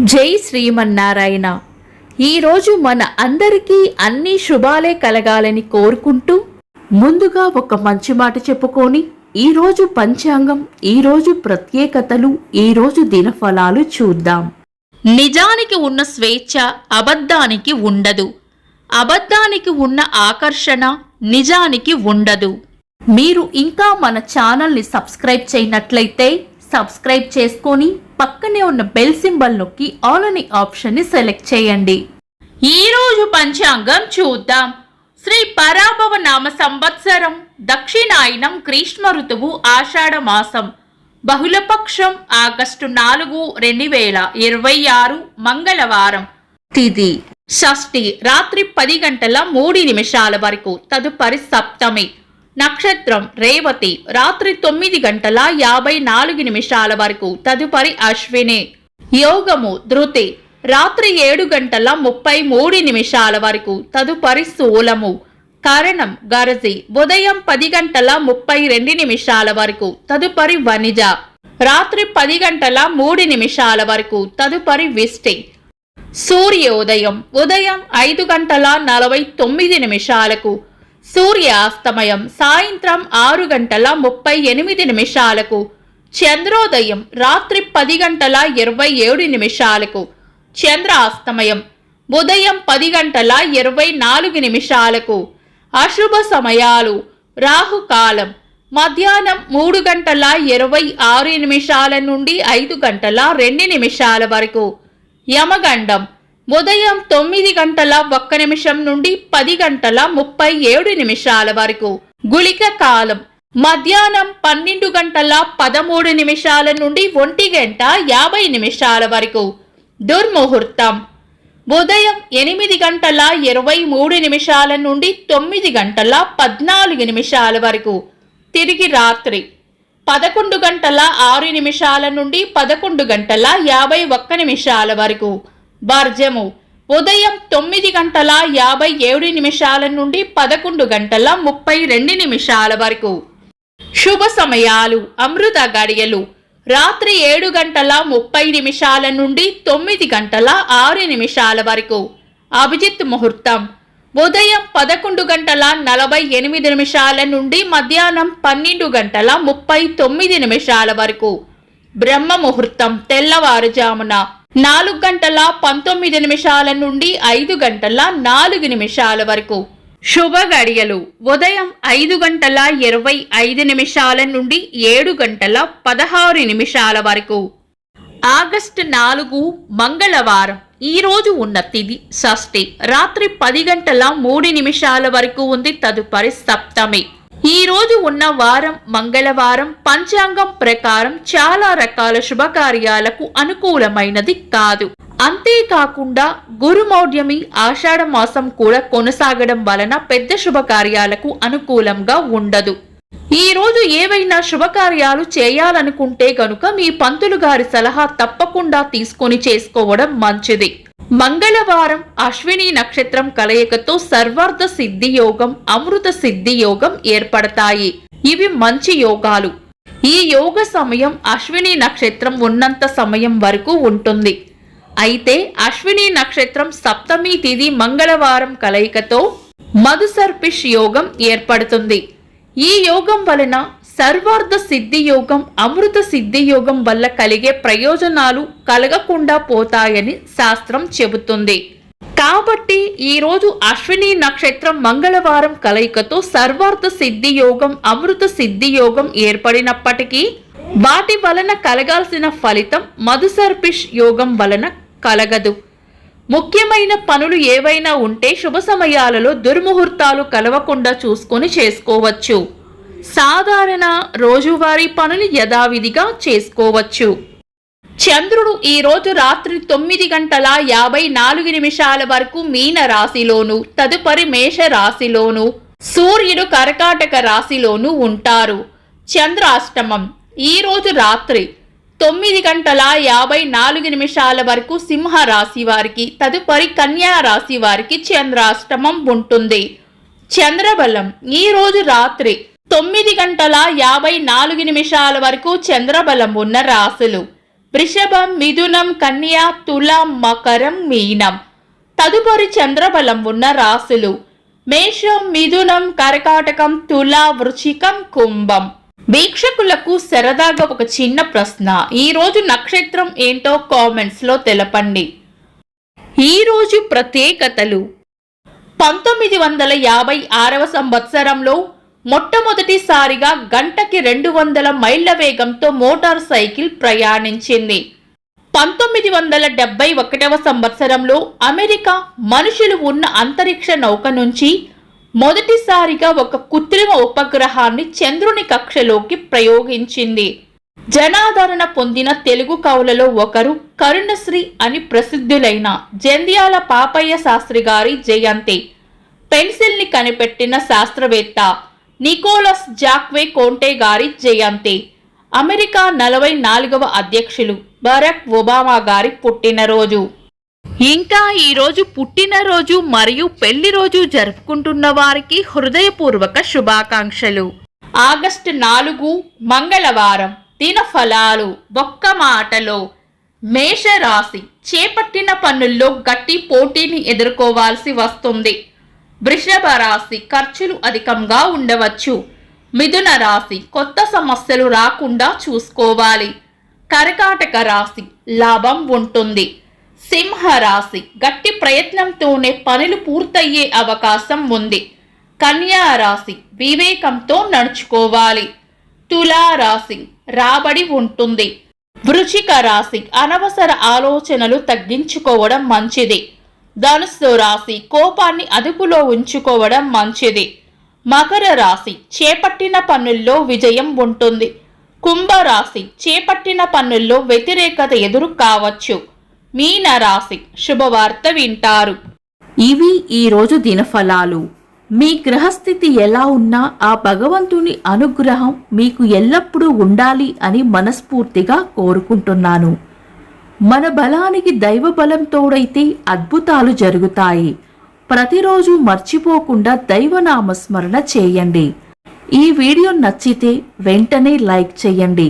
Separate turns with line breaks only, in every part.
జై శ్రీమన్నారాయణ. ఈరోజు మన అందరికీ అన్ని శుభాలే కలగాలని కోరుకుంటూ ముందుగా ఒక మంచి మాట చెప్పుకొని ఈరోజు పంచాంగం, ఈరోజు ప్రత్యేకతలు, ఈరోజు దినఫలాలు చూద్దాం. నిజానికి ఉన్న స్వేచ్ఛ అబద్ధానికి ఉండదు, అబద్ధానికి ఉన్న ఆకర్షణ నిజానికి ఉండదు. మీరు ఇంకా మన ఛానల్ని సబ్స్క్రైబ్ చేయనట్లయితే సబ్స్క్రైబ్ చేసుకొని పక్కనే ఉన్న బెల్ సింబల్ నొక్కి ఆల్ అనే ఆప్షన్ని సెలెక్ట్ చేయండి. ఈరోజు పంచాంగం చూద్దాం. శ్రీ పరాభవ నామ సంవత్సరం, దక్షిణాయనం, గ్రీష్మ ఋతువు, ఆషాఢ మాసం, బహుళపక్షం, ఆగస్టు 4, 2026, మంగళవారం. తిథి షష్ఠి, రాత్రి 10:03 వరకు, తదుపరి సప్తమి. నక్షత్రం రేవతి, రాత్రి 9:54 వరకు, తదుపరి అశ్విని. యోగము ధృతి, రాత్రి 7:33 వరకు, తదుపరి శూలము. కరణం గరజి, ఉదయం 10:32 వరకు, తదుపరి వనిజ. రాత్రి 10:03 వరకు, తదుపరి విష్టి. సూర్యోదయం ఉదయం 5:49, సూర్యాస్తమయం సాయంత్రం 6:38. చంద్రోదయం రాత్రి 10:27, చంద్రాస్తమయం ఉదయం 10:24. అశుభ సమయాలు: రాహుకాలం మధ్యాహ్నం 3:26 నుండి 5:02 వరకు. యమగండం ఉదయం 9:01 నుండి 10:37 వరకు. గుళిక కాలం మధ్యాహ్నం 12:13 నుండి 1:50 వరకు. దుర్ముహూర్తం ఉదయం 8:23 నుండి 9:14 వరకు. తిరిగి రాత్రి 11:06 నుండి 11:51 వరకు. వర్జము ఉదయం 9:57 నుండి 11:32 వరకు. శుభ సమయాలు: అమృత గడియలు రాత్రి 7:30 నుండి 9:06 వరకు. అభిజిత్ ముహూర్తం ఉదయం 11:48 నుండి మధ్యాహ్నం 12:39 వరకు. బ్రహ్మ ముహూర్తం తెల్లవారుజామున 4:19 నుండి 5:04 వరకు. శుభ గడియలు ఉదయం 5:25 నుండి 7:16 వరకు. ఆగస్టు 4, మంగళవారం. ఈ రోజు ఉన్న తిథి షష్ఠి, రాత్రి 10:03 వరకు ఉంది, తదుపరి సప్తమి. ఈ రోజు ఉన్న వారం మంగళవారం. పంచాంగం ప్రకారం చాలా రకాల శుభకార్యాలకు అనుకూలమైనది కాదు. అంతేకాకుండా గురుమౌఢ్యమి, ఆషాఢ మాసం కూడా కొనసాగడం వలన పెద్ద శుభకార్యాలకు అనుకూలంగా ఉండదు. ఈ రోజు ఏవైనా శుభకార్యాలు చేయాలనుకుంటే గనుక మీ పంతులు గారి సలహా తప్పకుండా తీసుకొని చేసుకోవడం మంచిది. మంగళవారం అశ్విని నక్షత్రం కలయికతో సర్వార్థ సిద్ధి యోగం, అమృత సిద్ధి యోగం ఏర్పడతాయి. ఇవి మంచి యోగాలు. ఈ యోగ సమయం అశ్విని నక్షత్రం ఉన్నంత సమయం వరకు ఉంటుంది. అయితే అశ్విని నక్షత్రం సప్తమి తిథి మంగళవారం కలయికతో మధుసర్పిష్ యోగం ఏర్పడుతుంది. ఈ యోగం వలన సర్వార్థ సిద్ధి యోగం, అమృత సిద్ధి యోగం వల్ల కలిగే ప్రయోజనాలు కలగకుండా పోతాయని శాస్త్రం చెబుతుంది. కాబట్టి ఈ రోజు అశ్విని నక్షత్రం మంగళవారం కలయికతో సర్వార్థ సిద్ధి యోగం, అమృత సిద్ధి యోగం ఏర్పడినప్పటికీ వాటి వలన కలగాల్సిన ఫలితం మధుసర్పిష్ యోగం వలన కలగదు. ముఖ్యమైన పనులు ఏవైనా ఉంటే శుభ సమయాలలో దుర్ముహూర్తాలు కలవకుండా చూసుకొని చేసుకోవచ్చు. సాధారణ రోజువారీ పనులు యథావిధిగా చేసుకోవచ్చు. చంద్రుడు ఈ రోజు రాత్రి 9:54 వరకు మీన రాశిలోను, తదుపరి మేష రాశిలోను, సూర్యుడు కర్కాటక రాశిలోను ఉంటారు. చంద్రాష్టమం ఈ రోజు రాత్రి 9:54 వరకు సింహ రాశి వారికి, తదుపరి కన్యా రాశి వారికి చంద్రాష్టమం ఉంటుంది. చంద్రబలం ఈ రోజు రాత్రి 9:54 వరకు చంద్రబలం ఉన్న రాశులు: వృషభం, మిథునం, కన్య, తుల, మకరం, మీనం. తదుపరి చంద్రబలం ఉన్న రాశులు మేషం, మిథునం, కర్కాటకం, తుల, వృశ్చికం, కుంభం. వీక్షకులకు సరదాగా ఒక చిన్న ప్రశ్న. ఈ రోజు నక్షత్రం ఏంటో కామెంట్స్ లో తెలపండి. ఈ రోజు ప్రత్యేకతలు. 1956 సంవత్సరంలో మొట్టమొదటిసారిగా గంటకి 200 మైళ్ల వేగంతో మోటార్ సైకిల్ ప్రయాణించింది. 1971 సంవత్సరంలో అమెరికా మనుషులు ఉన్న అంతరిక్ష నౌక నుంచి మొదటిసారిగా ఒక కృత్రిమ ఉపగ్రహాన్ని చంద్రుని కక్షలోకి ప్రయోగించింది. జనాదరణ పొందిన తెలుగు కవులలో ఒకరు కరుణశ్రీ అని ప్రసిద్ధులైన జంధ్యాల పాపయ్య శాస్త్రి గారి జయంతి. పెన్సిల్ ని కనిపెట్టిన శాస్త్రవేత్త నికోలస్ జాక్వే కోంటే గారి జయంతి. అమెరికా 44వ అధ్యక్షులు బరాక్ ఒబామా గారి పుట్టినరోజు. ఇంకా ఈరోజు పుట్టినరోజు మరియు పెళ్లి రోజు జరుపుకుంటున్న వారికి హృదయపూర్వక శుభాకాంక్షలు. ఆగస్టు 4 మంగళవారం. దినఫలాలు. ఒక్క మాటలో మేషరాశి చేపట్టిన పనుల్లో గట్టి పోటీని ఎదుర్కోవాల్సి వస్తుంది. వృషభ రాశి ఖర్చులు అధికంగా ఉండవచ్చు. మిథున రాశి కొత్త సమస్యలు రాకుండా చూసుకోవాలి. కర్కాటక రాశి లాభం ఉంటుంది. సింహ రాశి గట్టి ప్రయత్నంతోనే పనులు పూర్తయ్యే అవకాశం ఉంది. కన్యా రాశి వివేకంతో నడుచుకోవాలి. తులా రాశి రాబడి ఉంటుంది. వృశ్చిక రాశి అనవసర ఆలోచనలు తగ్గించుకోవడం మంచిది. ధనుస్సు రాశి కోపాన్ని అదుపులో ఉంచుకోవడం మంచిది. మకర రాశి చేపట్టిన పనుల్లో విజయం ఉంటుంది. కుంభరాశి చేపట్టిన పనుల్లో వ్యతిరేకత ఎదురు కావచ్చు. మీన రాశి శుభవార్త వింటారు. ఇవి ఈరోజు దినఫలాలు. మీ గ్రహస్థితి ఎలా ఉన్నా ఆ భగవంతుని అనుగ్రహం మీకు ఎల్లప్పుడూ ఉండాలి అని మనస్ఫూర్తిగా కోరుకుంటున్నాను. మన బలానికి దైవ బలం తోడైతే అద్భుతాలు జరుగుతాయి. ప్రతిరోజు మర్చిపోకుండా దైవనామస్మరణ చేయండి. ఈ వీడియో నచ్చితే వెంటనే లైక్ చేయండి.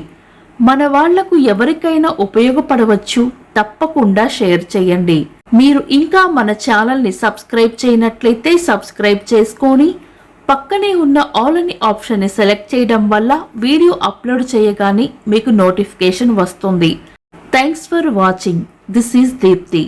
మన వాళ్లకు ఎవరికైనా ఉపయోగపడవచ్చు. తప్పకుండా షేర్ చేయండి. మీరు ఇంకా మన ఛానల్ని సబ్స్క్రైబ్ చేయనట్లయితే సబ్స్క్రైబ్ చేసుకొని పక్కనే ఉన్న ఆల్ అని ఆప్షన్ని సెలెక్ట్ చేయడం వల్ల వీడియో అప్లోడ్ చేయగానే మీకు నోటిఫికేషన్ వస్తుంది. Thanks for watching. This is Deepti.